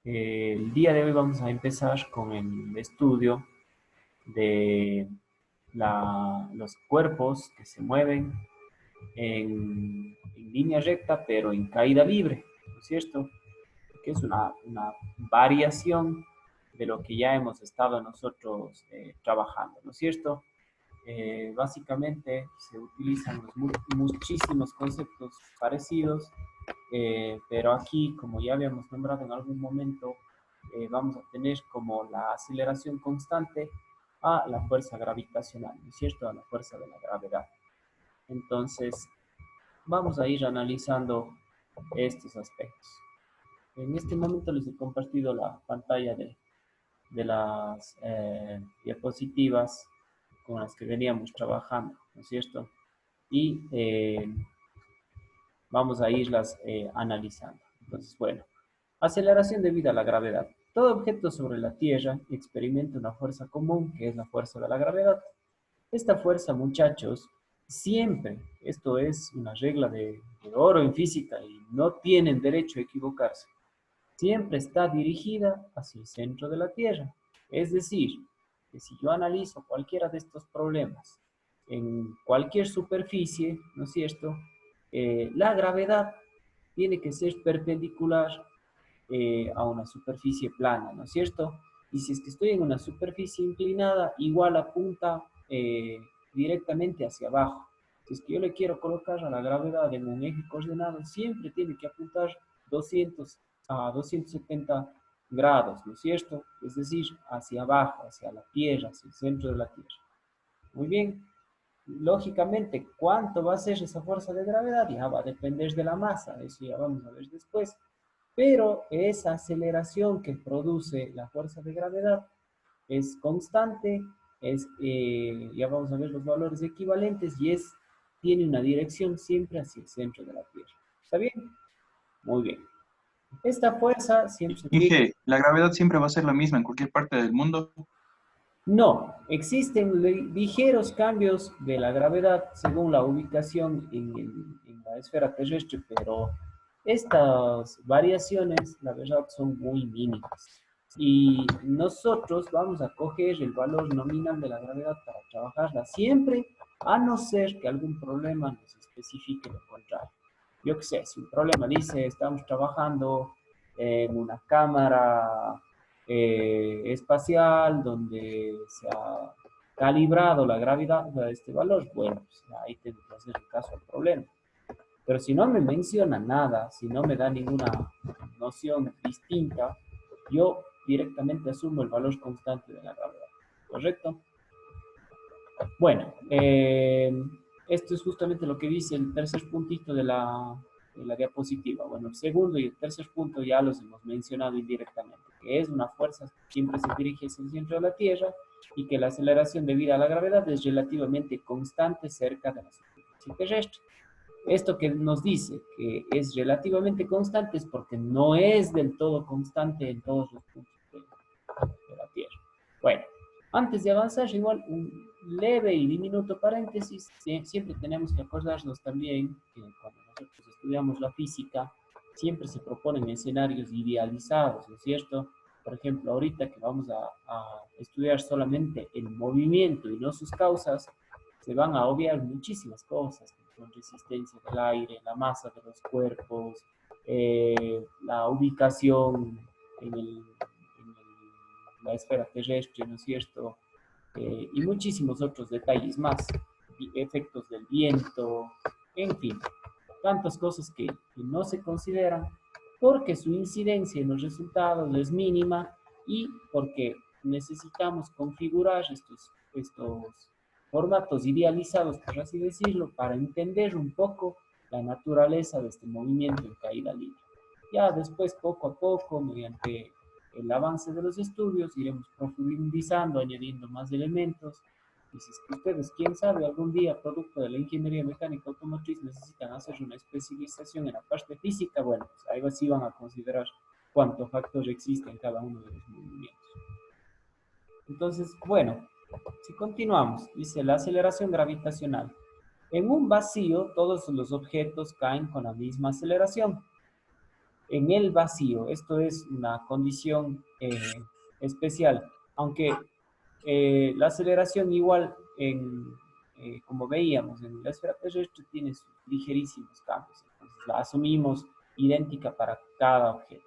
El día de hoy vamos a empezar con el estudio de los cuerpos que se mueven en línea recta, pero en caída libre, ¿no es cierto? Que es una variación de lo que ya hemos estado nosotros trabajando, ¿no es cierto? Básicamente se utilizan muchísimos conceptos parecidos, pero aquí, como ya habíamos nombrado en algún momento, vamos a tener como la aceleración constante a la fuerza gravitacional, ¿no es cierto? A la fuerza de la gravedad. Entonces, vamos a ir analizando estos aspectos. En este momento les he compartido la pantalla de las diapositivas con las que veníamos trabajando, ¿no es cierto? Y vamos a irlas analizando. Entonces, bueno, aceleración debido a la gravedad. Todo objeto sobre la Tierra experimenta una fuerza común, que es la fuerza de la gravedad. Esta fuerza, muchachos, siempre, esto es una regla de oro en física y no tienen derecho a equivocarse, siempre está dirigida hacia el centro de la Tierra. Es decir, que si yo analizo cualquiera de estos problemas en cualquier superficie, ¿no es cierto? La gravedad tiene que ser perpendicular a una superficie plana, ¿no es cierto? Y si es que estoy en una superficie inclinada, igual apunta directamente hacia abajo. Si es que yo le quiero colocar a la gravedad en un eje coordenado, siempre tiene que apuntar 200 a 270 grados, ¿no es cierto? Es decir, hacia abajo, hacia la Tierra, hacia el centro de la Tierra. Muy bien. Lógicamente, ¿cuánto va a ser esa fuerza de gravedad? Ya va a depender de la masa, eso ya vamos a ver después. Pero esa aceleración que produce la fuerza de gravedad es constante, ya vamos a ver los valores equivalentes y tiene una dirección siempre hacia el centro de la Tierra. ¿Está bien? Muy bien. Esta fuerza siempre se dirige. Dije, la gravedad siempre va a ser la misma en cualquier parte del mundo. No, existen ligeros cambios de la gravedad según la ubicación en la esfera terrestre, pero estas variaciones, la verdad, son muy mínimas. Y nosotros vamos a coger el valor nominal de la gravedad para trabajarla siempre, a no ser que algún problema nos especifique lo contrario. Yo qué sé, si un problema dice, estamos trabajando en una cámara espacial donde se ha calibrado la gravedad de este valor, bueno, pues ahí tengo que hacer caso al problema. Pero si no me menciona nada, si no me da ninguna noción distinta, yo directamente asumo el valor constante de la gravedad. ¿Correcto? Bueno, esto es justamente lo que dice el tercer puntito de la diapositiva. Bueno, el segundo y el tercer punto ya los hemos mencionado indirectamente, que es una fuerza que siempre se dirige hacia el centro de la Tierra y que la aceleración debida a la gravedad es relativamente constante cerca de la superficie terrestre. Esto que nos dice que es relativamente constante es porque no es del todo constante en todos los puntos de la Tierra. Bueno, antes de avanzar, igual un leve y diminuto paréntesis, siempre tenemos que acordarnos también que cuando nosotros estudiamos la física, siempre se proponen escenarios idealizados, ¿no es cierto? Por ejemplo, ahorita que vamos a estudiar solamente el movimiento y no sus causas, se van a obviar muchísimas cosas, como resistencia del aire, la masa de los cuerpos, la ubicación en la esfera terrestre, ¿no es cierto? Y muchísimos otros detalles más, efectos del viento, en fin, tantas cosas que no se consideran porque su incidencia en los resultados es mínima y porque necesitamos configurar estos formatos idealizados, por así decirlo, para entender un poco la naturaleza de este movimiento en caída libre. Ya después, poco a poco, mediante el avance de los estudios, iremos profundizando, añadiendo más elementos. Y si es que ustedes, quién sabe, algún día, producto de la ingeniería mecánica automotriz, necesitan hacer una especialización en la parte física, bueno, pues ahí sí van a considerar cuántos factores existen en cada uno de los movimientos. Entonces, bueno, si continuamos, dice la aceleración gravitacional. En un vacío, todos los objetos caen con la misma aceleración. en el vacío. Esto es una condición especial, aunque la aceleración igual, como veíamos, en la esfera terrestre tiene sus ligerísimos cambios, entonces la asumimos idéntica para cada objeto.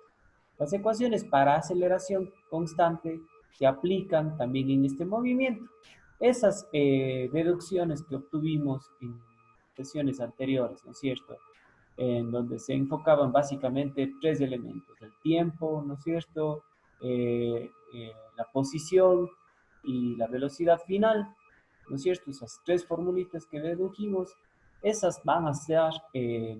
Las ecuaciones para aceleración constante se aplican también en este movimiento. Esas deducciones que obtuvimos en sesiones anteriores, ¿no es cierto?, en donde se enfocaban básicamente tres elementos: el tiempo, ¿no es cierto?, la posición y la velocidad final, ¿no es cierto? Esas tres formulitas que dedujimos, esas van a ser eh,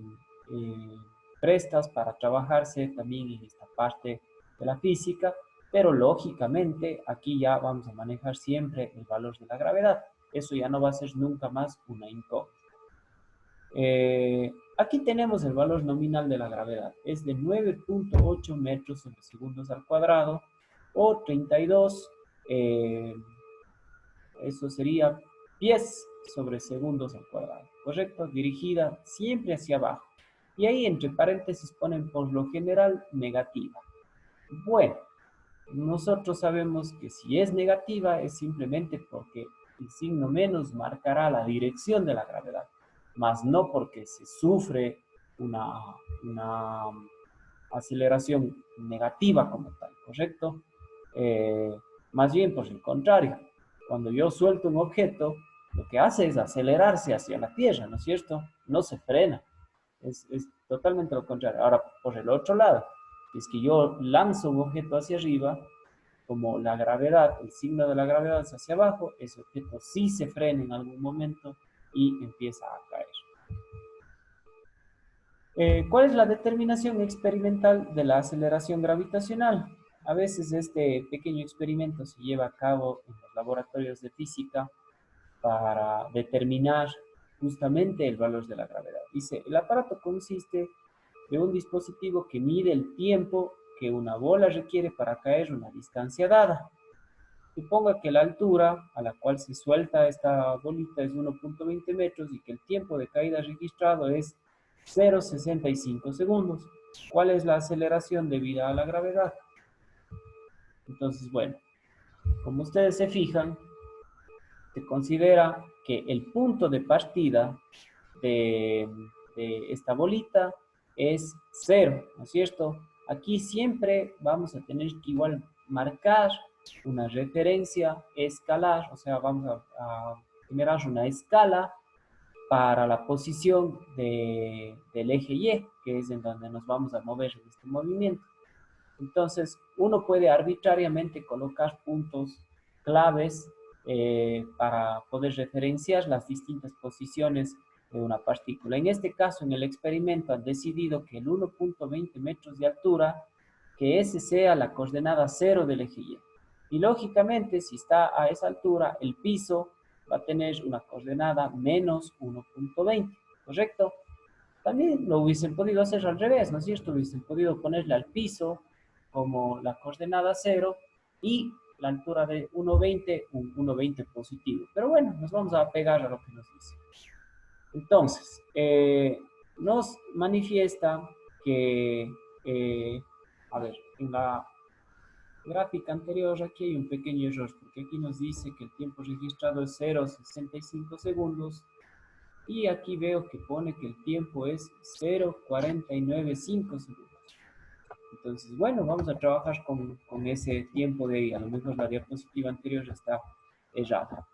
prestas para trabajarse también en esta parte de la física, pero lógicamente aquí ya vamos a manejar siempre el valor de la gravedad. Eso ya no va a ser nunca más una incógnita. Aquí tenemos el valor nominal de la gravedad. Es de 9.8 metros sobre segundos al cuadrado, o 32, eso sería pies sobre segundos al cuadrado, ¿correcto? Dirigida siempre hacia abajo. Y ahí entre paréntesis ponen por lo general negativa. Bueno, nosotros sabemos que si es negativa es simplemente porque el signo menos marcará la dirección de la gravedad, más no porque se sufre una aceleración negativa como tal, ¿correcto? Más bien por el contrario, cuando yo suelto un objeto, lo que hace es acelerarse hacia la Tierra, ¿no es cierto? No se frena, es totalmente lo contrario. Ahora, por el otro lado, es que yo lanzo un objeto hacia arriba, como la gravedad, el signo de la gravedad es hacia abajo, ese objeto sí se frena en algún momento y empieza a caer. ¿Cuál es la determinación experimental de la aceleración gravitacional? A veces este pequeño experimento se lleva a cabo en los laboratorios de física para determinar justamente el valor de la gravedad. Dice, el aparato consiste de un dispositivo que mide el tiempo que una bola requiere para caer una distancia dada. Suponga que la altura a la cual se suelta esta bolita es 1.20 metros y que el tiempo de caída registrado es 0,65 segundos. ¿Cuál es la aceleración debida a la gravedad? Entonces, bueno, como ustedes se fijan, se considera que el punto de partida de esta bolita es 0, ¿no es cierto? Aquí siempre vamos a tener que igual marcar una referencia escalar, o sea, vamos a generar una escala para la posición del eje Y, que es en donde nos vamos a mover en este movimiento. Entonces, uno puede arbitrariamente colocar puntos claves para poder referenciar las distintas posiciones de una partícula. En este caso, en el experimento, han decidido que el 1.20 metros de altura, que ese sea la coordenada 0 del eje Y. Y lógicamente, si está a esa altura, el piso va a tener una coordenada menos 1.20, ¿correcto? También lo hubiesen podido hacer al revés, ¿no es cierto? Hubiesen podido ponerle al piso como la coordenada 0 y la altura de 1.20, un 1.20 positivo. Pero bueno, nos vamos a pegar a lo que nos dice. Entonces, nos manifiesta que, a ver, en la gráfica anterior aquí hay un pequeño error, porque aquí nos dice que el tiempo registrado es 0,65 segundos, y aquí veo que pone que el tiempo es 0,495 segundos. Entonces, bueno, vamos a trabajar con ese tiempo de ahí. A lo mejor la diapositiva anterior está errada.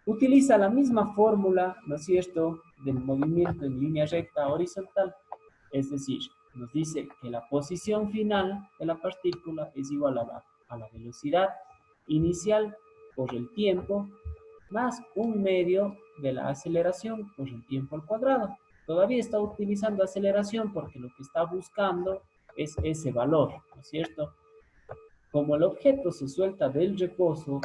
Utiliza la misma fórmula, ¿no es cierto?, del movimiento en línea recta horizontal. Es decir, nos dice que la posición final de la partícula es igual a la velocidad inicial por el tiempo más un medio de la aceleración por el tiempo al cuadrado. Todavía está utilizando aceleración porque lo que está buscando es ese valor, ¿no es cierto? Como el objeto se suelta del reposo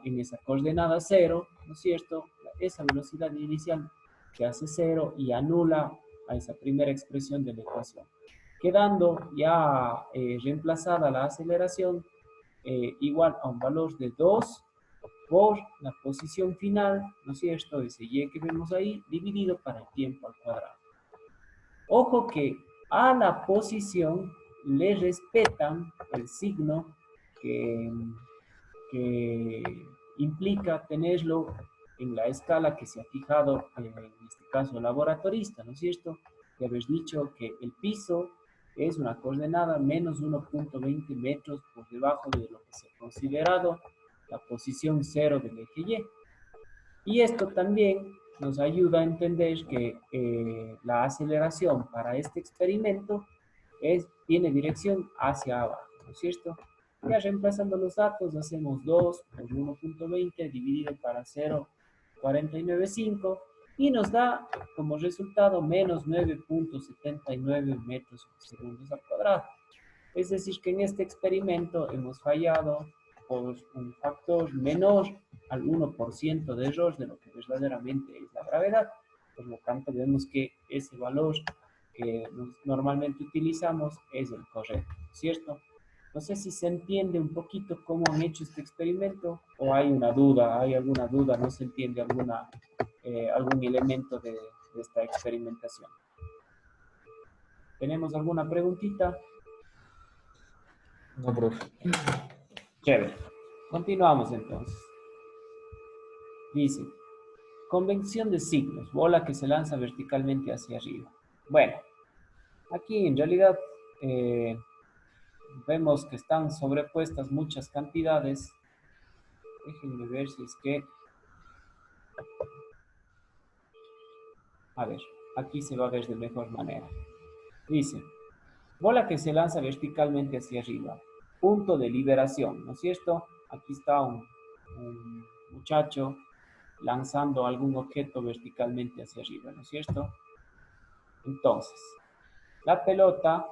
en esa coordenada 0, ¿no es cierto?, esa velocidad inicial se hace 0 y anula a esa primera expresión de la ecuación, quedando ya reemplazada la aceleración igual a un valor de 2 por la posición final, ¿no es cierto?, ese y que vemos ahí, dividido para el tiempo al cuadrado. Ojo que A la posición le respetan el signo que, que implica tenerlo en la escala que se ha fijado, en este caso laboratorista, ¿no es cierto? Que habéis dicho que el piso es una coordenada menos 1.20 metros por debajo de lo que se ha considerado la posición cero del eje Y. Y esto también nos ayuda a entender que la aceleración para este experimento tiene dirección hacia abajo, ¿no es cierto? Ya reemplazando los datos, hacemos 2 por 1.20 dividido para 0,495 y nos da como resultado menos 9.79 metros por segundos al cuadrado. Es decir, que en este experimento hemos fallado por un factor menor al 1% de error de lo que verdaderamente es la gravedad. Por lo tanto, vemos que ese valor que normalmente utilizamos es el correcto, ¿cierto? No sé si se entiende un poquito cómo han hecho este experimento o hay una duda, hay alguna duda, no se entiende algún elemento de esta experimentación. ¿Tenemos alguna preguntita? No, profe. Chévere. Continuamos entonces. Dice, convención de signos, bola que se lanza verticalmente hacia arriba. Bueno, aquí en realidad vemos que están sobrepuestas muchas cantidades. Déjenme ver si es que... A ver, aquí se va a ver de mejor manera. Dice, bola que se lanza verticalmente hacia arriba. Punto de liberación, ¿no es cierto? Aquí está un muchacho lanzando algún objeto verticalmente hacia arriba, ¿no es cierto? Entonces, la pelota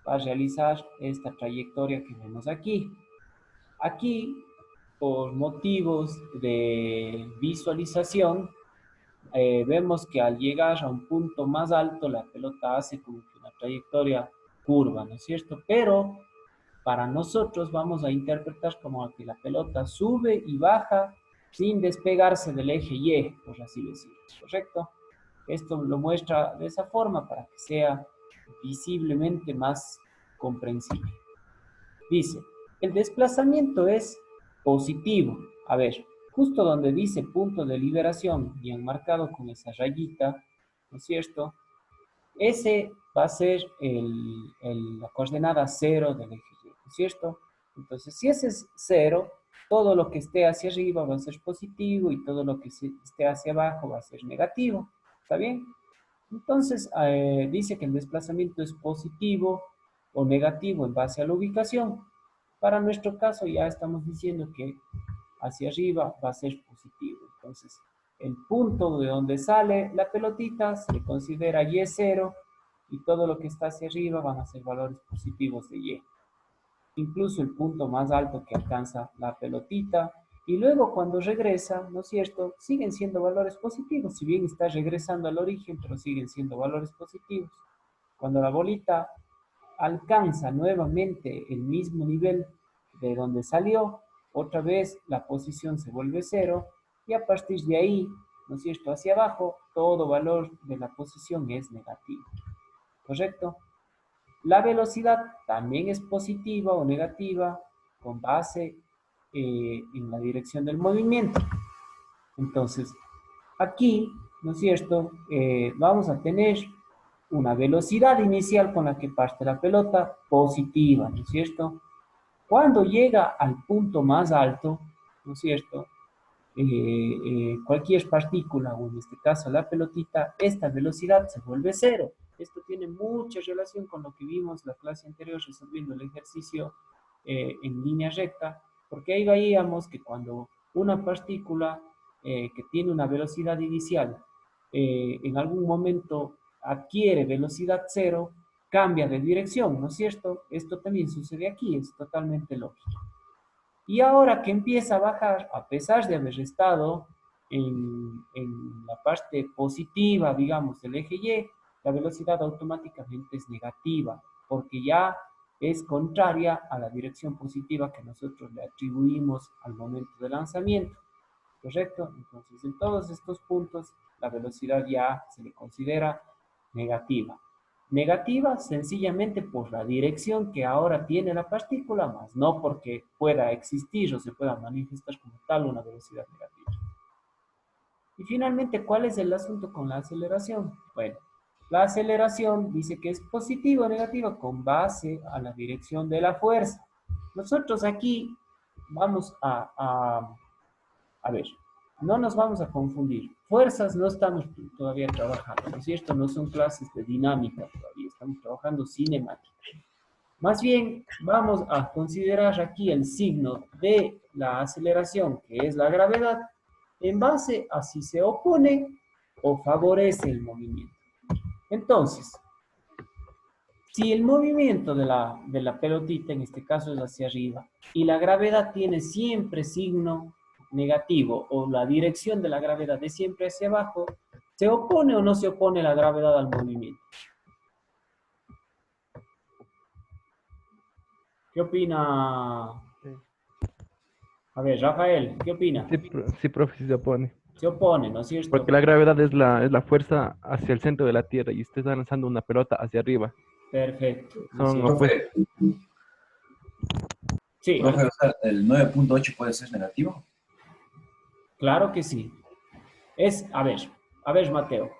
va a realizar esta trayectoria que vemos aquí. Aquí, por motivos de visualización, vemos que al llegar a un punto más alto, la pelota hace como que una trayectoria curva, ¿no es cierto? Pero para nosotros vamos a interpretar como que la pelota sube y baja sin despegarse del eje Y, por así decirlo, ¿correcto? Esto lo muestra de esa forma para que sea visiblemente más comprensible. Dice, el desplazamiento es positivo. A ver, justo donde dice punto de liberación, bien marcado con esa rayita, ¿no es cierto? Ese va a ser la coordenada cero del eje Y, ¿no es cierto? Entonces, si ese es cero, todo lo que esté hacia arriba va a ser positivo y todo lo que esté hacia abajo va a ser negativo. ¿Está bien? Entonces, dice que el desplazamiento es positivo o negativo en base a la ubicación. Para nuestro caso ya estamos diciendo que hacia arriba va a ser positivo. Entonces, el punto de donde sale la pelotita se le considera Y0 y todo lo que está hacia arriba van a ser valores positivos de Y. Incluso el punto más alto que alcanza la pelotita. Y luego cuando regresa, ¿no es cierto? Siguen siendo valores positivos. Si bien está regresando al origen, pero siguen siendo valores positivos. Cuando la bolita alcanza nuevamente el mismo nivel de donde salió, otra vez la posición se vuelve cero y a partir de ahí, ¿no es cierto?, hacia abajo, todo valor de la posición es negativo. ¿Correcto? La velocidad también es positiva o negativa con base en la dirección del movimiento. Entonces, aquí, ¿no es cierto?, vamos a tener una velocidad inicial con la que parte la pelota positiva, ¿no es cierto? Cuando llega al punto más alto, ¿no es cierto? Cualquier partícula, o en este caso la pelotita, esta velocidad se vuelve cero. Esto tiene mucha relación con lo que vimos la clase anterior resolviendo el ejercicio en línea recta, porque ahí veíamos que cuando una partícula que tiene una velocidad inicial en algún momento adquiere velocidad cero, cambia de dirección, ¿no es cierto? Esto también sucede aquí, es totalmente lógico. Y ahora que empieza a bajar, a pesar de haber estado en la parte positiva, digamos, del eje Y, la velocidad automáticamente es negativa, porque ya es contraria a la dirección positiva que nosotros le atribuimos al momento de lanzamiento, ¿correcto? Entonces, en todos estos puntos, la velocidad ya se le considera negativa. Negativa sencillamente por la dirección que ahora tiene la partícula, más no porque pueda existir o se pueda manifestar como tal una velocidad negativa. Y finalmente, ¿cuál es el asunto con la aceleración? Bueno, la aceleración dice que es positiva o negativa con base a la dirección de la fuerza. Nosotros aquí vamos a ver, no nos vamos a confundir. Fuerzas no estamos todavía trabajando, ¿no es cierto? No son clases de dinámica todavía, estamos trabajando cinemática. Más bien, vamos a considerar aquí el signo de la aceleración, que es la gravedad, en base a si se opone o favorece el movimiento. Entonces, si el movimiento de la pelotita, en este caso es hacia arriba, y la gravedad tiene siempre signo negativo, o la dirección de la gravedad es siempre hacia abajo, ¿se opone o no se opone la gravedad al movimiento? ¿Qué opina? Sí, A ver, Rafael, ¿qué opina? sí, profe, sí se opone. Se opone, ¿no es cierto? Porque la gravedad es la fuerza hacia el centro de la Tierra y usted está lanzando una pelota hacia arriba. Perfecto, ¿no es Son cierto? opuestos. Profe, Sí, profe, o sea, el 9.8 puede ser negativo. claro que sí. A ver, Mateo.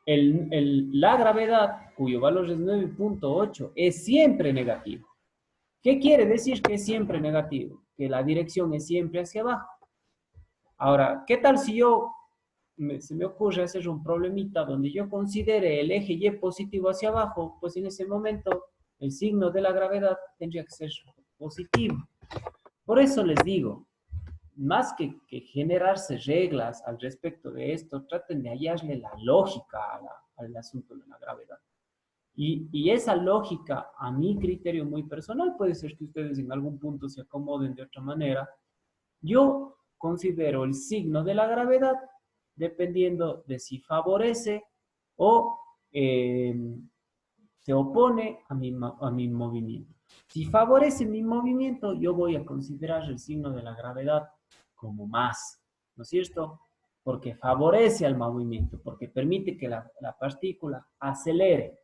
La gravedad, cuyo valor es 9.8, es siempre negativo. ¿Qué quiere decir que es siempre negativo? Que la dirección es siempre hacia abajo. Ahora, ¿qué tal si se me ocurre hacer un problemita donde yo considere el eje Y positivo hacia abajo? Pues en ese momento el signo de la gravedad tendría que ser positivo. Por eso les digo, más que generarse reglas al respecto de esto, traten de hallarle la lógica al asunto de la gravedad. Y esa lógica, a mi criterio muy personal, puede ser que ustedes en algún punto se acomoden de otra manera. Yo considero el signo de la gravedad dependiendo de si favorece o se opone a mi movimiento. Si favorece mi movimiento, yo voy a considerar el signo de la gravedad como más, ¿no es cierto? Porque favorece al movimiento, porque permite que la partícula acelere.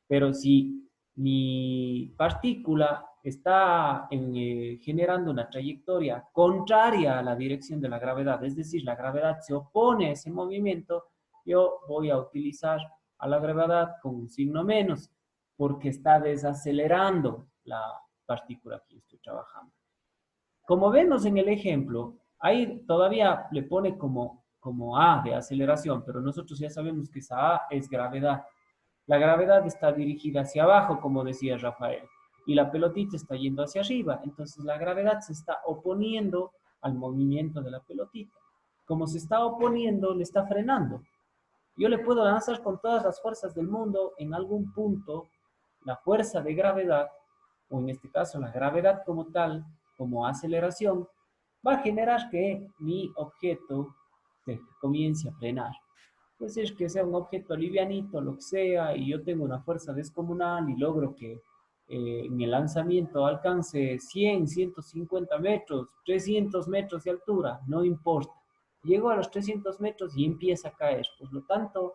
Pero si mi partícula está generando una trayectoria contraria a la dirección de la gravedad, es decir, la gravedad se opone a ese movimiento, yo voy a utilizar a la gravedad con un signo menos, porque está desacelerando la partícula que yo estoy trabajando. Como vemos en el ejemplo, ahí todavía le pone como A de aceleración, pero nosotros ya sabemos que esa A es gravedad. La gravedad está dirigida hacia abajo, como decía Rafael, y la pelotita está yendo hacia arriba. Entonces la gravedad se está oponiendo al movimiento de la pelotita. Como se está oponiendo, le está frenando. Yo le puedo lanzar con todas las fuerzas del mundo en algún punto la fuerza de gravedad, o en este caso la gravedad como tal, como aceleración, va a generar que mi objeto se comience a frenar. Puede ser que sea un objeto livianito, lo que sea, y yo tengo una fuerza descomunal y logro que en el lanzamiento alcance 100, 150 metros, 300 metros de altura, no importa. Llego a los 300 metros y empieza a caer. Por lo tanto,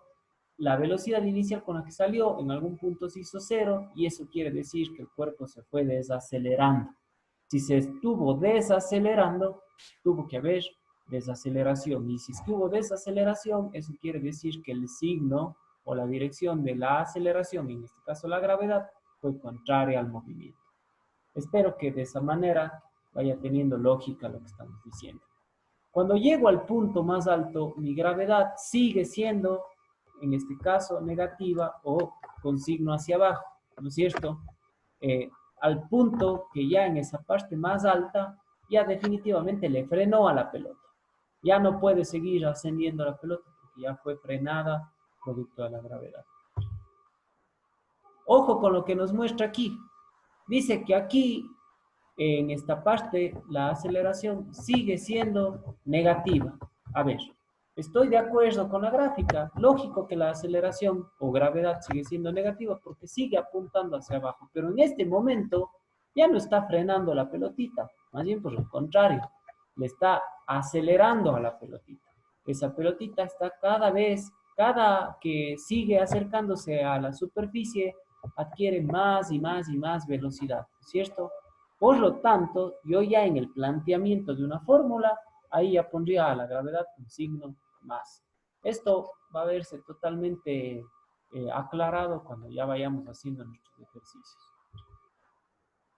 la velocidad inicial con la que salió en algún punto se hizo cero y eso quiere decir que el cuerpo se fue desacelerando. Si se estuvo desacelerando, tuvo que haber desaceleración. Y si estuvo desaceleración, eso quiere decir que el signo o la dirección de la aceleración, en este caso la gravedad, fue contraria al movimiento. Espero que de esa manera vaya teniendo lógica lo que estamos diciendo. Cuando llego al punto más alto, mi gravedad sigue siendo, en este caso, negativa o con signo hacia abajo, ¿no es cierto? Al punto que ya en esa parte más alta, ya definitivamente le frenó a la pelota. Ya no puede seguir ascendiendo la pelota porque ya fue frenada producto de la gravedad. Ojo con lo que nos muestra aquí. Dice que aquí, en esta parte, la aceleración sigue siendo negativa. A ver, estoy de acuerdo con la gráfica. Lógico que la aceleración o gravedad sigue siendo negativa porque sigue apuntando hacia abajo. Pero en este momento ya no está frenando la pelotita. Más bien por el contrario, le está acelerando a la pelotita. Esa pelotita está cada vez cada que sigue acercándose a la superficie, adquiere más y más y más velocidad, ¿cierto? Por lo tanto, yo ya en el planteamiento de una fórmula, ahí ya pondría a la gravedad un signo más. Esto va a verse totalmente aclarado cuando ya vayamos haciendo nuestros ejercicios.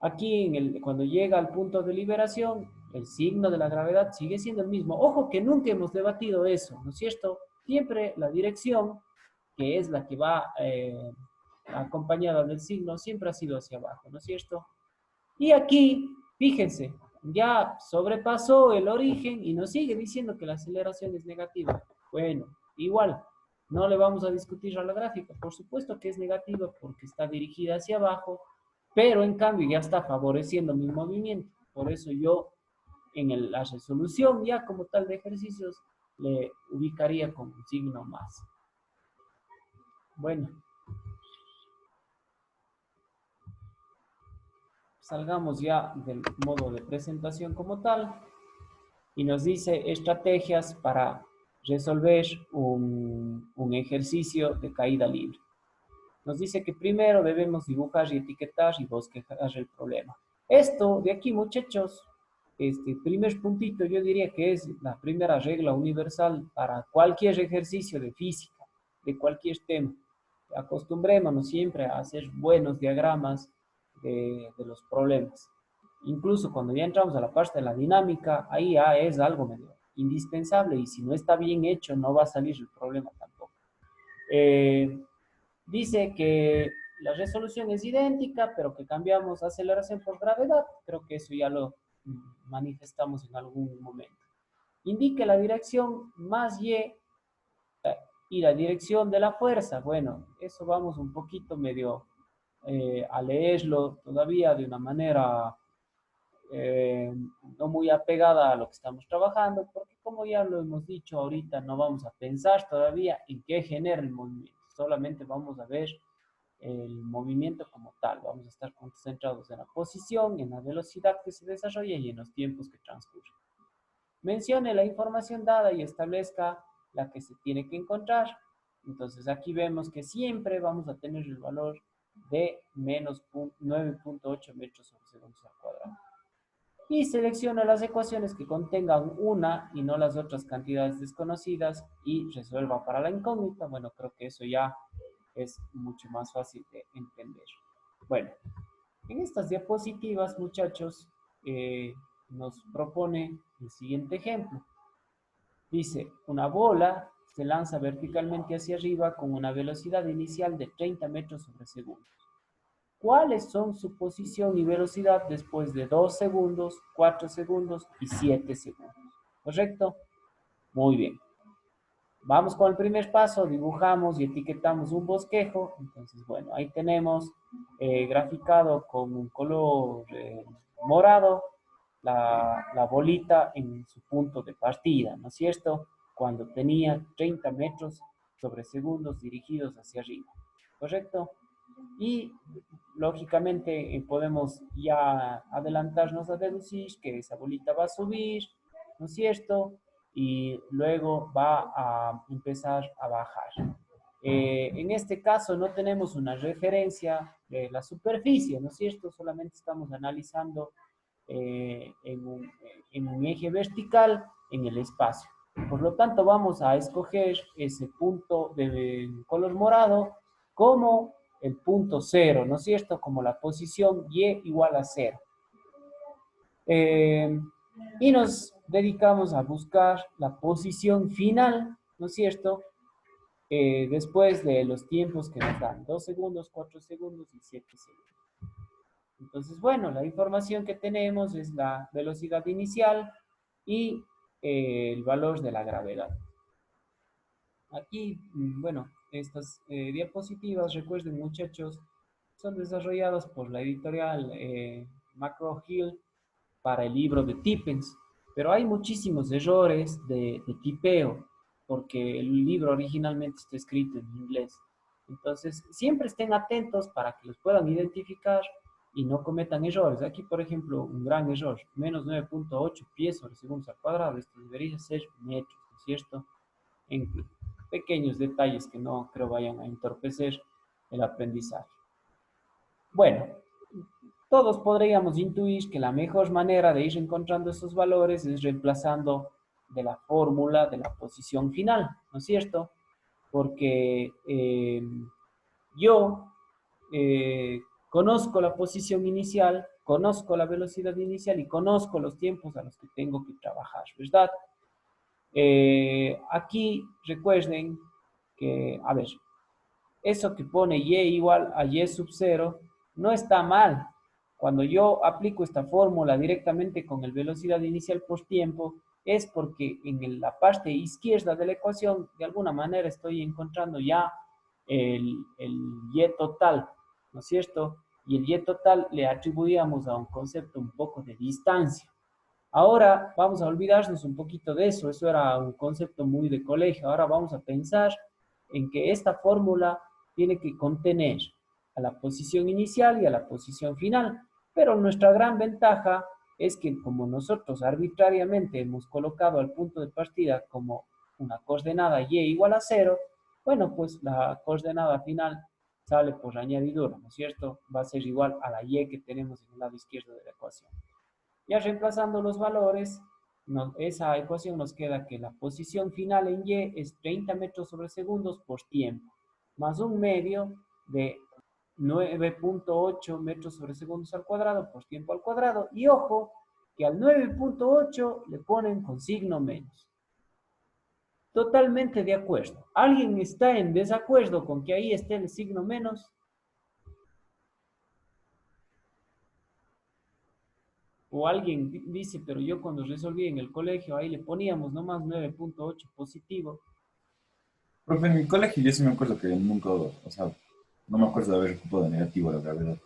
Aquí, cuando llega al punto de liberación, el signo de la gravedad sigue siendo el mismo. Ojo que nunca hemos debatido eso, ¿no es cierto? Siempre la dirección, que es la que va acompañada del signo, siempre ha sido hacia abajo, ¿no es cierto? Y aquí, fíjense, ya sobrepasó el origen y nos sigue diciendo que la aceleración es negativa. Bueno, igual, no le vamos a discutir a la gráfica. Por supuesto que es negativa porque está dirigida hacia abajo, pero en cambio ya está favoreciendo mi movimiento. Por eso yo en la resolución ya como tal de ejercicios le ubicaría con un signo más. Bueno. Salgamos ya del modo de presentación como tal y nos dice estrategias para resolver un ejercicio de caída libre. Nos dice que primero debemos dibujar y etiquetar y bosquejar el problema. Esto de aquí, muchachos, este primer puntito yo diría que es la primera regla universal para cualquier ejercicio de física, de cualquier tema. Acostumbrémonos siempre a hacer buenos diagramas de los problemas. Incluso cuando ya entramos a la parte de la dinámica, ahí ya es algo medio indispensable y si no está bien hecho no va a salir el problema tampoco. Dice que la resolución es idéntica, pero que cambiamos aceleración por gravedad. Creo que eso ya lo manifestamos en algún momento. Indique la dirección más y la dirección de la fuerza. Bueno, eso vamos un poquito medio a leerlo todavía de una manera no muy apegada a lo que estamos trabajando, porque como ya lo hemos dicho ahorita, no vamos a pensar todavía en qué genera el movimiento, solamente vamos a ver el movimiento como tal, vamos a estar concentrados en la posición, en la velocidad que se desarrolla y en los tiempos que transcurren. Mencione la información dada y establezca la que se tiene que encontrar. Entonces aquí vemos que siempre vamos a tener el valor de menos 9.8 metros sobre segundos al cuadrado. Y selecciona las ecuaciones que contengan una y no las otras cantidades desconocidas y resuelva para la incógnita. Bueno, creo que eso ya es mucho más fácil de entender. Bueno, en estas diapositivas, muchachos, nos propone el siguiente ejemplo. Dice, una bola se lanza verticalmente hacia arriba con una velocidad inicial de 30 metros sobre segundo. ¿Cuáles son su posición y velocidad después de 2 segundos, 4 segundos y 7 segundos? ¿Correcto? Muy bien. Vamos con el primer paso, dibujamos y etiquetamos un bosquejo. Entonces, bueno, ahí tenemos graficado con un color morado la bolita en su punto de partida, ¿no es cierto? Cuando tenía 30 metros sobre segundos dirigidos hacia arriba, ¿correcto? Y lógicamente podemos ya adelantarnos a deducir que esa bolita va a subir, ¿no es cierto? Y luego va a empezar a bajar. En este caso no tenemos una referencia de la superficie, ¿no es cierto? Solamente estamos analizando en un eje vertical en el espacio. Por lo tanto, vamos a escoger ese punto de color morado como el punto 0, ¿no es cierto? Como la posición y igual a 0. Y nos dedicamos a buscar la posición final, ¿no es cierto? Después de los tiempos que nos dan, 2 segundos, 4 segundos y 7 segundos. Entonces, bueno, la información que tenemos es la velocidad inicial y el valor de la gravedad. Aquí, bueno, estas diapositivas, recuerden muchachos, son desarrolladas por la editorial McGraw-Hill para el libro de Tippins, pero hay muchísimos errores de tipeo, porque el libro originalmente está escrito en inglés. Entonces, siempre estén atentos para que los puedan identificar y no cometan errores. Aquí, por ejemplo, un gran error, menos 9.8 pies sobre segundos al cuadrado, esto debería ser metros, ¿no es cierto? pequeños detalles que no creo vayan a entorpecer el aprendizaje. Bueno, todos podríamos intuir que la mejor manera de ir encontrando esos valores es reemplazando de la fórmula de la posición final, ¿no es cierto? Porque yo conozco la posición inicial, conozco la velocidad inicial y conozco los tiempos a los que tengo que trabajar, ¿verdad? Aquí recuerden que, a ver, eso que pone y igual a y sub 0 no está mal. Cuando yo aplico esta fórmula directamente con el velocidad inicial por tiempo, es porque en la parte izquierda de la ecuación, de alguna manera estoy encontrando ya el y total, ¿no es cierto? Y el y total le atribuíamos a un concepto un poco de distancia. Ahora vamos a olvidarnos un poquito de eso, eso era un concepto muy de colegio. Ahora vamos a pensar en que esta fórmula tiene que contener a la posición inicial y a la posición final. Pero nuestra gran ventaja es que como nosotros arbitrariamente hemos colocado al punto de partida como una coordenada y igual a 0, bueno, pues la coordenada final sale por añadidura, ¿no es cierto? Va a ser igual a la y que tenemos en el lado izquierdo de la ecuación. Ya reemplazando los valores, esa ecuación nos queda que la posición final en y es 30 metros sobre segundos por tiempo, más un medio de 9.8 metros sobre segundos al cuadrado por tiempo al cuadrado. Y ojo, que al 9.8 le ponen con signo menos. Totalmente de acuerdo. ¿Alguien está en desacuerdo con que ahí esté el signo menos? O alguien dice, pero yo cuando resolví en el colegio, ahí le poníamos nomás 9.8 positivo. Profe, en mi colegio yo sí me acuerdo que nunca, o sea, no me acuerdo de haber ocupado de negativo la gravedad.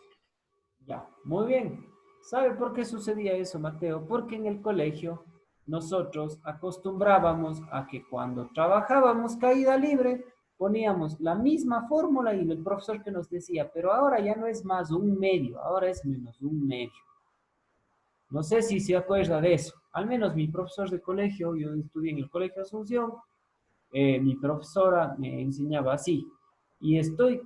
Ya, muy bien. ¿Sabe por qué sucedía eso, Mateo? Porque en el colegio nosotros acostumbrábamos a que cuando trabajábamos caída libre, poníamos la misma fórmula y el profesor que nos decía, pero ahora ya no es más un medio, ahora es menos un medio. No sé si se acuerda de eso. Al menos mi profesor de colegio, yo estudié en el Colegio Asunción, mi profesora me enseñaba así. Y estoy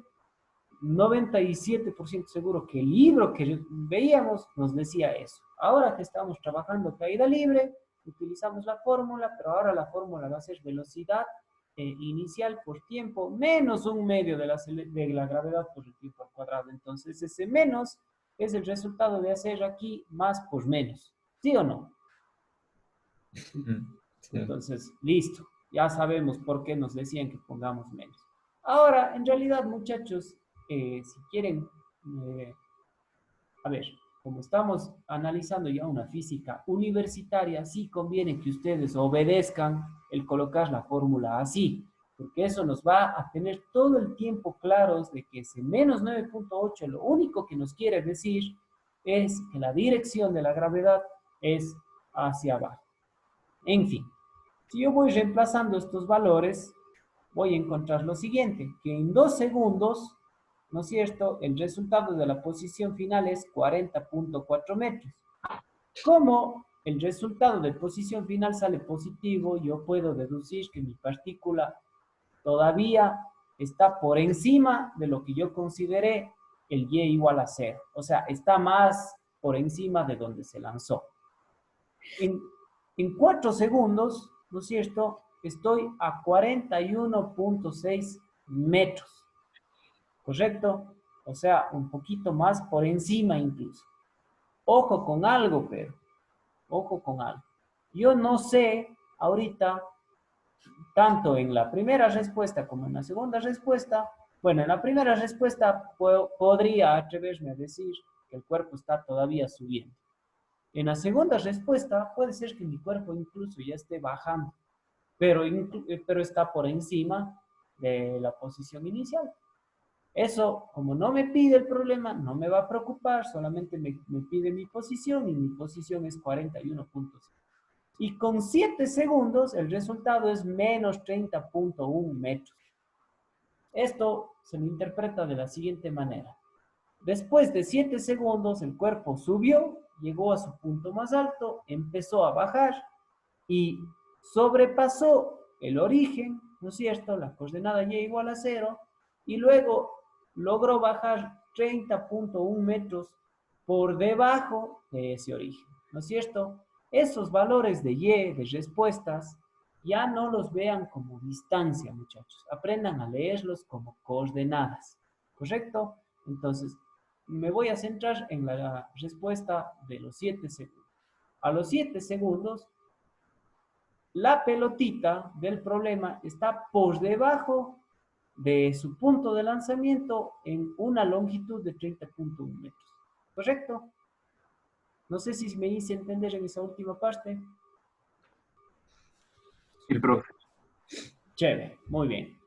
97% seguro que el libro que veíamos nos decía eso. Ahora que estamos trabajando caída libre, utilizamos la fórmula, pero ahora la fórmula va a ser velocidad inicial por tiempo menos un medio de la gravedad por el tiempo al cuadrado. Entonces ese menos es el resultado de hacer aquí más por menos. ¿Sí o no? Sí. Entonces, listo. Ya sabemos por qué nos decían que pongamos menos. Ahora, en realidad, muchachos, si quieren, a ver, como estamos analizando ya una física universitaria, sí conviene que ustedes obedezcan el colocar la fórmula así, porque eso nos va a tener todo el tiempo claros de que ese menos 9.8 lo único que nos quiere decir es que la dirección de la gravedad es hacia abajo. En fin, si yo voy reemplazando estos valores, voy a encontrar lo siguiente, que en 2 segundos, ¿no es cierto?, el resultado de la posición final es 40.4 metros. Como el resultado de posición final sale positivo, yo puedo deducir que mi partícula todavía está por encima de lo que yo consideré el y igual a 0. O sea, está más por encima de donde se lanzó. En 4 segundos, ¿no es cierto?, estoy a 41.6 metros. ¿Correcto? O sea, un poquito más por encima incluso. Ojo con algo, pero. Ojo con algo. Yo no sé ahorita, tanto en la primera respuesta como en la segunda respuesta. Bueno, en la primera respuesta podría atreverme a decir que el cuerpo está todavía subiendo. En la segunda respuesta puede ser que mi cuerpo incluso ya esté bajando, pero está por encima de la posición inicial. Eso, como no me pide el problema, no me va a preocupar, solamente me pide mi posición y mi posición es 41.5. Y con 7 segundos el resultado es menos 30.1 metros. Esto se lo interpreta de la siguiente manera. Después de 7 segundos el cuerpo subió, llegó a su punto más alto, empezó a bajar y sobrepasó el origen, ¿no es cierto? La coordenada y igual a 0, y luego logró bajar 30.1 metros por debajo de ese origen, ¿no es cierto? Esos valores de y, de respuestas, ya no los vean como distancia, muchachos. Aprendan a leerlos como coordenadas, ¿correcto? Entonces, me voy a centrar en la respuesta de los 7 segundos. A los 7 segundos, la pelotita del problema está por debajo de su punto de lanzamiento en una longitud de 30.1 metros. ¿Correcto? No sé si me hice entender en esa última parte. Sí, profe. Chévere, muy bien.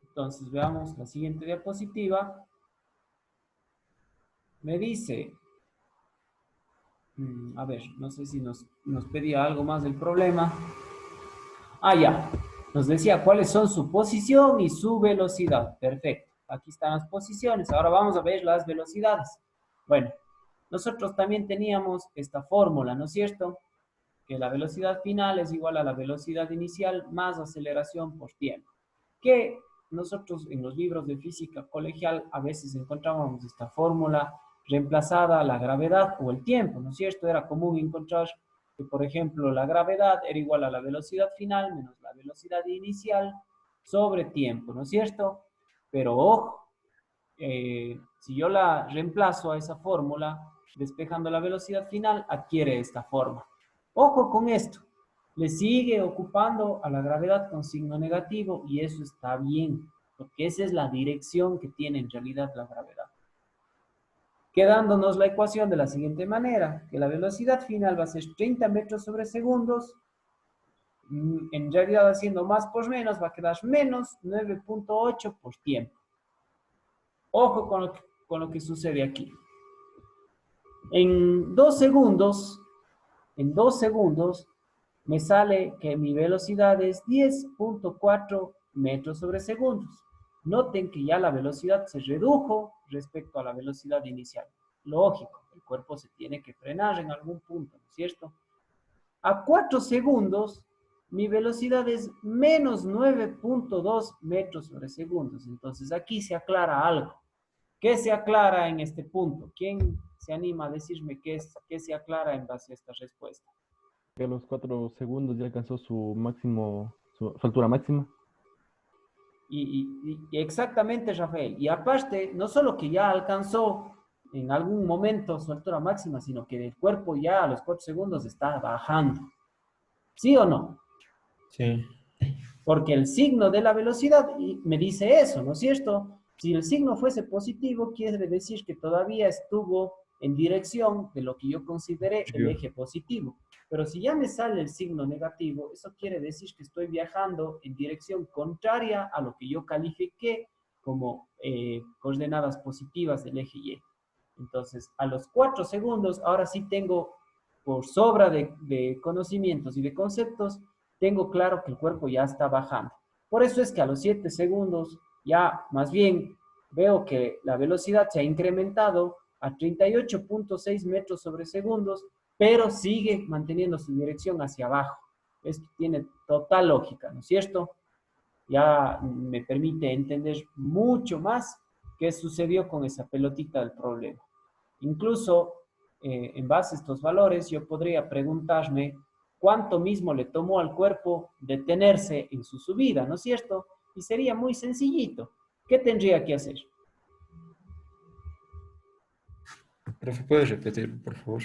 Entonces veamos la siguiente diapositiva. Me dice, a ver, no sé si nos pedía algo más del problema. Ah, ya. Nos decía cuáles son su posición y su velocidad. Perfecto. Aquí están las posiciones. Ahora vamos a ver las velocidades. Bueno, nosotros también teníamos esta fórmula, ¿no es cierto? Que la velocidad final es igual a la velocidad inicial más aceleración por tiempo. Que nosotros en los libros de física colegial a veces encontrábamos esta fórmula reemplazada a la gravedad o el tiempo, ¿no es cierto? Era común encontrar que, por ejemplo, la gravedad era igual a la velocidad final menos la velocidad inicial sobre tiempo, ¿no es cierto? Pero ojo, si yo la reemplazo a esa fórmula, despejando la velocidad final, adquiere esta forma. Ojo con esto, le sigue ocupando a la gravedad con signo negativo y eso está bien, porque esa es la dirección que tiene en realidad la gravedad. Quedándonos la ecuación de la siguiente manera, que la velocidad final va a ser 30 metros sobre segundos, en realidad haciendo más por menos va a quedar menos 9.8 por tiempo. Ojo con lo que sucede aquí. En 2 segundos, me sale que mi velocidad es 10.4 metros sobre segundos. Noten que ya la velocidad se redujo respecto a la velocidad inicial. Lógico, el cuerpo se tiene que frenar en algún punto, ¿no es cierto? A 4 segundos, mi velocidad es menos 9.2 metros sobre segundos. Entonces aquí se aclara algo. ¿Qué se aclara en este punto? ¿Quién se anima a decirme qué se aclara en base a esta respuesta? Que a los 4 segundos ya alcanzó su máximo, su altura máxima. Y exactamente, Rafael. Y aparte, no solo que ya alcanzó en algún momento su altura máxima, sino que el cuerpo ya a los 4 segundos está bajando. ¿Sí o no? Sí. Porque el signo de la velocidad me dice eso, ¿no es cierto? Si el signo fuese positivo, quiere decir que todavía estuvo en dirección de lo que yo consideré el eje positivo. Pero si ya me sale el signo negativo, eso quiere decir que estoy viajando en dirección contraria a lo que yo califiqué como coordenadas positivas del eje Y. Entonces, a los 4 segundos, ahora sí tengo, por sobra de conocimientos y de conceptos, tengo claro que el cuerpo ya está bajando. Por eso es que a los 7 segundos ya más bien veo que la velocidad se ha incrementado a 38.6 metros sobre segundos, pero sigue manteniendo su dirección hacia abajo. Esto tiene total lógica, ¿no es cierto? Ya me permite entender mucho más qué sucedió con esa pelotita del problema. Incluso, en base a estos valores, yo podría preguntarme cuánto mismo le tomó al cuerpo detenerse en su subida, ¿no es cierto? Y sería muy sencillito. ¿Qué tendría que hacer? Profe, ¿puedes repetir, por favor?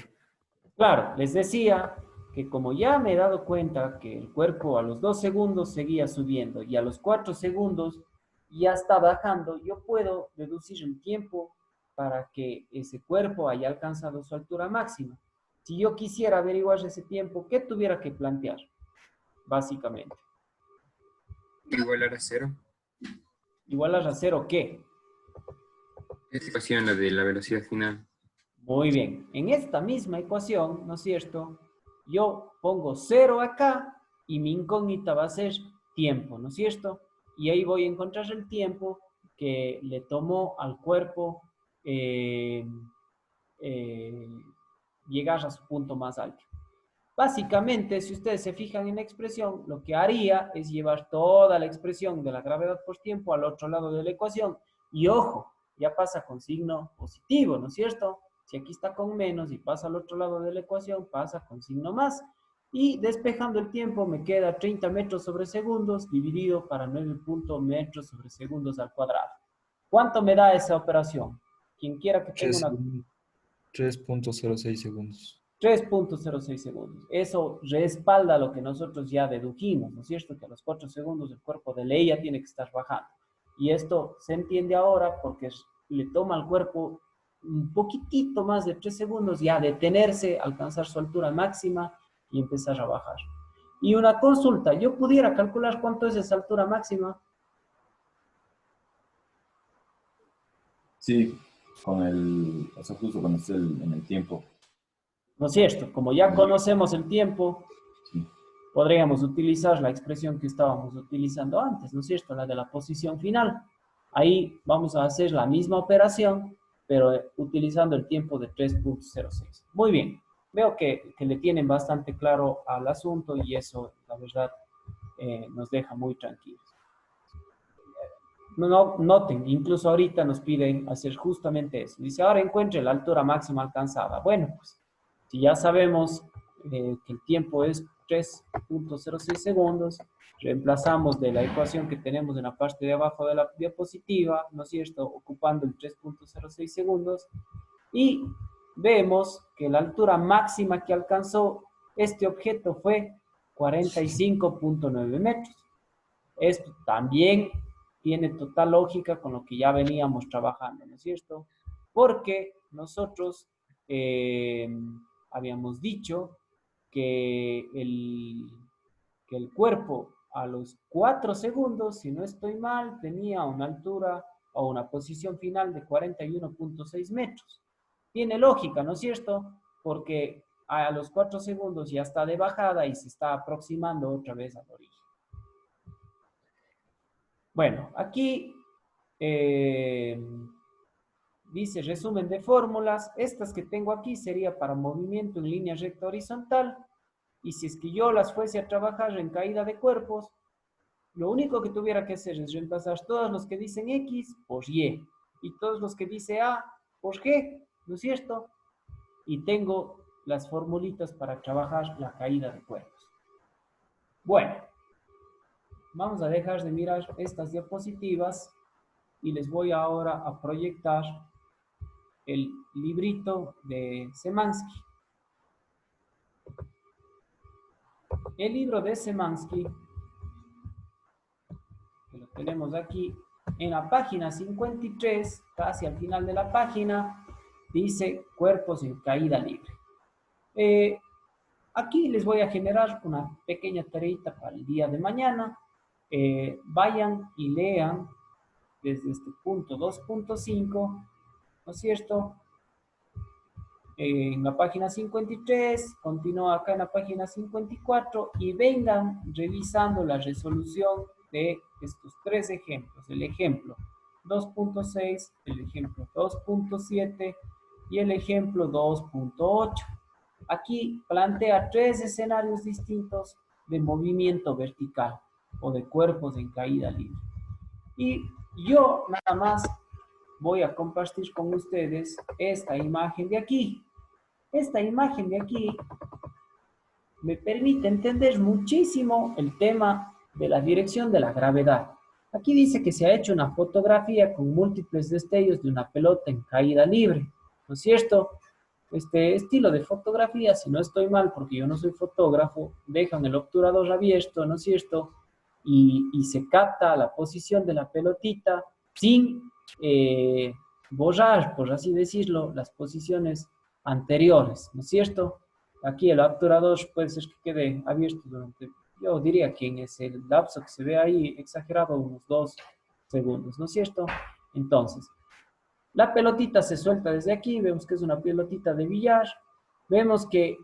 Claro, les decía que como ya me he dado cuenta que el cuerpo a los 2 segundos seguía subiendo y a los 4 segundos ya está bajando, yo puedo deducir el tiempo para que ese cuerpo haya alcanzado su altura máxima. Si yo quisiera averiguar ese tiempo, ¿qué tuviera que plantear? Básicamente. Igualar a cero. ¿Igualar a cero qué? Esta ecuación, la de la velocidad final. Muy bien. En esta misma ecuación, ¿no es cierto? Yo pongo 0 acá y mi incógnita va a ser tiempo, ¿no es cierto? Y ahí voy a encontrar el tiempo que le tomó al cuerpo eh, llegar a su punto más alto. Básicamente, si ustedes se fijan en la expresión, lo que haría es llevar toda la expresión de la gravedad por tiempo al otro lado de la ecuación. Y ojo, ya pasa con signo positivo, ¿no es cierto? Si aquí está con menos y pasa al otro lado de la ecuación, pasa con signo más. Y despejando el tiempo me queda 30 metros sobre segundos dividido para 9 metros sobre segundos al cuadrado. ¿Cuánto me da esa operación? Quien quiera que tenga una... 3.06 segundos. 3.06 segundos. Eso respalda lo que nosotros ya dedujimos, ¿no es cierto? Que a los 4 segundos el cuerpo de ley ya tiene que estar bajando. Y esto se entiende ahora porque le toma al cuerpo un poquitito más de 3 segundos ya detenerse, alcanzar su altura máxima y empezar a bajar. Y una consulta, ¿yo pudiera calcular cuánto es esa altura máxima? Sí, con el, o sea, justo cuando esté en el tiempo. ¿No es cierto? Como ya conocemos el tiempo, Sí. podríamos utilizar la expresión que estábamos utilizando antes, ¿no es cierto? La de la posición final. Ahí vamos a hacer la misma operación, pero utilizando el tiempo de 3.06. Muy bien. Veo que le tienen bastante claro al asunto y eso, la verdad, nos deja muy tranquilos. Noten, incluso ahorita nos piden hacer justamente eso. Dice, ahora encuentre la altura máxima alcanzada. Bueno, pues, si ya sabemos que el tiempo es 3.06 segundos, reemplazamos de la ecuación que tenemos en la parte de abajo de la diapositiva, ¿no es cierto?, ocupando el 3.06 segundos, y vemos que la altura máxima que alcanzó este objeto fue 45.9 metros. Esto también tiene total lógica con lo que ya veníamos trabajando, ¿no es cierto? Porque nosotros habíamos dicho que el cuerpo a los 4 segundos, si no estoy mal, tenía una altura o una posición final de 41.6 metros. Tiene lógica, ¿no es cierto? Porque a los 4 segundos ya está de bajada y se está aproximando otra vez al origen. Bueno, aquí dice resumen de fórmulas. Estas que tengo aquí sería para movimiento en línea recta horizontal. Y si es que yo las fuese a trabajar en caída de cuerpos, lo único que tuviera que hacer es reemplazar todos los que dicen X por Y. Y todos los que dice A por G, ¿no es cierto? Y tengo las formulitas para trabajar la caída de cuerpos. Bueno. Vamos a dejar de mirar estas diapositivas y les voy ahora a proyectar el librito de Szymanski. El libro de Szymanski, que lo tenemos aquí, en la página 53, casi al final de la página, dice cuerpos en caída libre. Aquí les voy a generar una pequeña tareita para el día de mañana. Vayan y lean desde este punto 2.5, ¿no es cierto? En la página 53, continúa acá en la página 54 y vengan revisando la resolución de estos 3 ejemplos. El ejemplo 2.6, el ejemplo 2.7 y el ejemplo 2.8. Aquí plantea 3 escenarios distintos de movimiento vertical o de cuerpos en caída libre. Y yo nada más voy a compartir con ustedes esta imagen de aquí. Esta imagen de aquí me permite entender muchísimo el tema de la dirección de la gravedad. Aquí dice que se ha hecho una fotografía con múltiples destellos de una pelota en caída libre, ¿no es cierto? Este estilo de fotografía, si no estoy mal, porque yo no soy fotógrafo, dejan el obturador abierto, ¿no es cierto? Y se capta la posición de la pelotita sin borrar, por así decirlo, las posiciones anteriores, ¿no es cierto? Aquí el obturador puede ser que quede abierto durante, yo diría que en ese lapso que se ve ahí exagerado, unos 2 segundos, ¿no es cierto? Entonces, la pelotita se suelta desde aquí, vemos que es una pelotita de billar, vemos que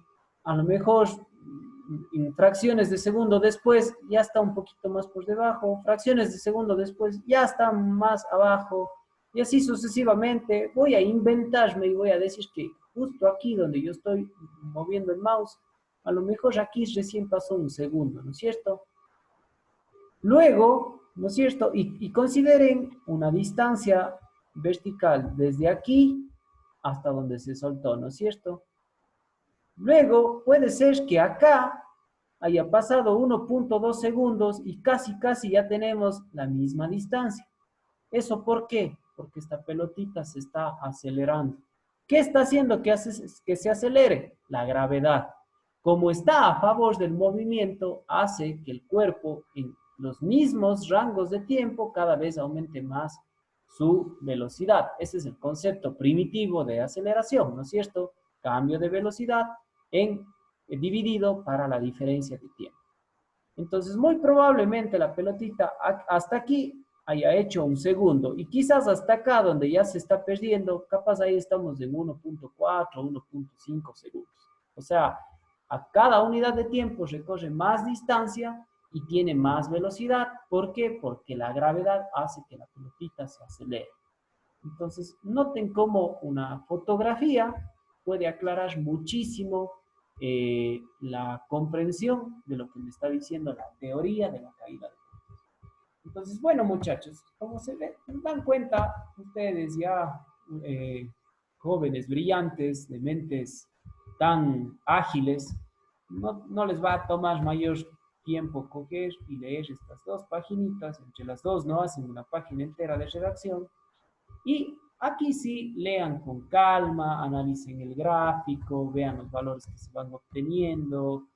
a lo mejor en fracciones de segundo después ya está un poquito más por debajo, fracciones de segundo después ya está más abajo, y así sucesivamente. Voy a inventarme y voy a decir que justo aquí donde yo estoy moviendo el mouse A lo mejor aquí recién pasó un segundo, ¿no es cierto? Luego, ¿no es cierto? Y consideren una distancia vertical desde aquí hasta donde se soltó, ¿no es cierto? Luego, puede ser que acá haya pasado 1.2 segundos y casi ya tenemos la misma distancia. ¿Eso por qué? Porque esta pelotita se está acelerando. ¿Qué está haciendo que se acelere? La gravedad. Como está a favor del movimiento, hace que el cuerpo en los mismos rangos de tiempo cada vez aumente más su velocidad. Ese es el concepto primitivo de aceleración, ¿no es cierto? Cambio de velocidad dividido para la diferencia de tiempo. Entonces, muy probablemente la pelotita hasta aquí haya hecho un segundo y quizás hasta acá donde ya se está perdiendo, capaz ahí estamos en 1.4, 1.5 segundos. O sea, a cada unidad de tiempo recorre más distancia y tiene más velocidad. ¿Por qué? Porque la gravedad hace que la pelotita se acelere. Entonces, noten cómo una fotografía puede aclarar muchísimo la comprensión de lo que me está diciendo la teoría de la caída de pelotas. Entonces, bueno, muchachos, como se dan cuenta ustedes ya, jóvenes, brillantes, de mentes tan ágiles, no les va a tomar mayor tiempo coger y leer estas dos paginitas, entre las dos no hacen una página entera de redacción, y aquí sí lean con calma, analicen el gráfico, vean los valores que se van obteniendo,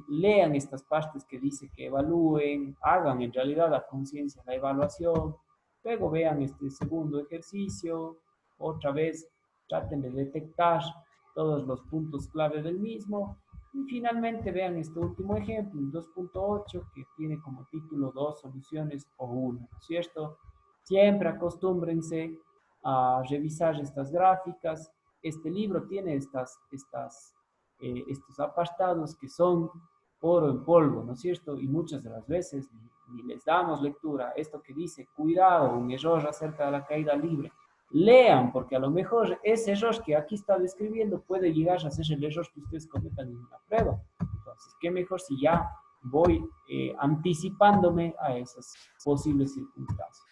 lean estas partes que dice que evalúen, hagan en realidad a conciencia la evaluación, luego vean este segundo ejercicio, otra vez traten de detectar todos los puntos clave del mismo, y finalmente vean este último ejemplo, el 2.8, que tiene como título 2 soluciones o 1, ¿no es cierto? Siempre acostúmbrense a revisar estas gráficas. Este libro tiene estos apartados que son oro en polvo, ¿no es cierto? Y muchas de las veces ni les damos lectura. Esto que dice, cuidado, un error acerca de la caída libre. Lean, porque a lo mejor ese error que aquí está describiendo puede llegar a ser el error que ustedes cometan en una prueba. Entonces, qué mejor si ya voy anticipándome a esas posibles circunstancias.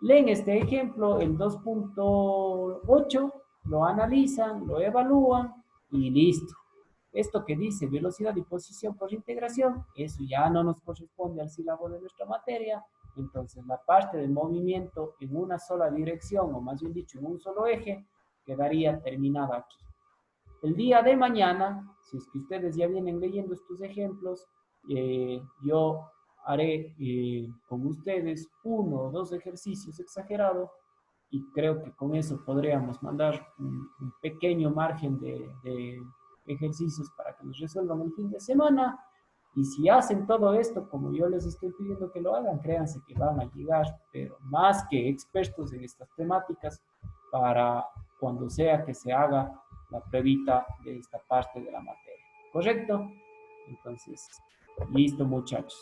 Leen este ejemplo, el 2.8, lo analizan, lo evalúan y listo. Esto que dice velocidad y posición por integración, eso ya no nos corresponde al sílabo de nuestra materia. Entonces, la parte del movimiento en una sola dirección, o más bien dicho, en un solo eje, quedaría terminada aquí. El día de mañana, si es que ustedes ya vienen leyendo estos ejemplos, yo haré con ustedes 1 o 2 ejercicios exagerados y creo que con eso podríamos mandar un pequeño margen de ejercicios para que los resuelvan el fin de semana. Y si hacen todo esto como yo les estoy pidiendo que lo hagan, créanse que van a llegar, pero más que expertos en estas temáticas, para cuando sea que se haga la pruebita de esta parte de la materia. ¿Correcto? Entonces, listo, muchachos.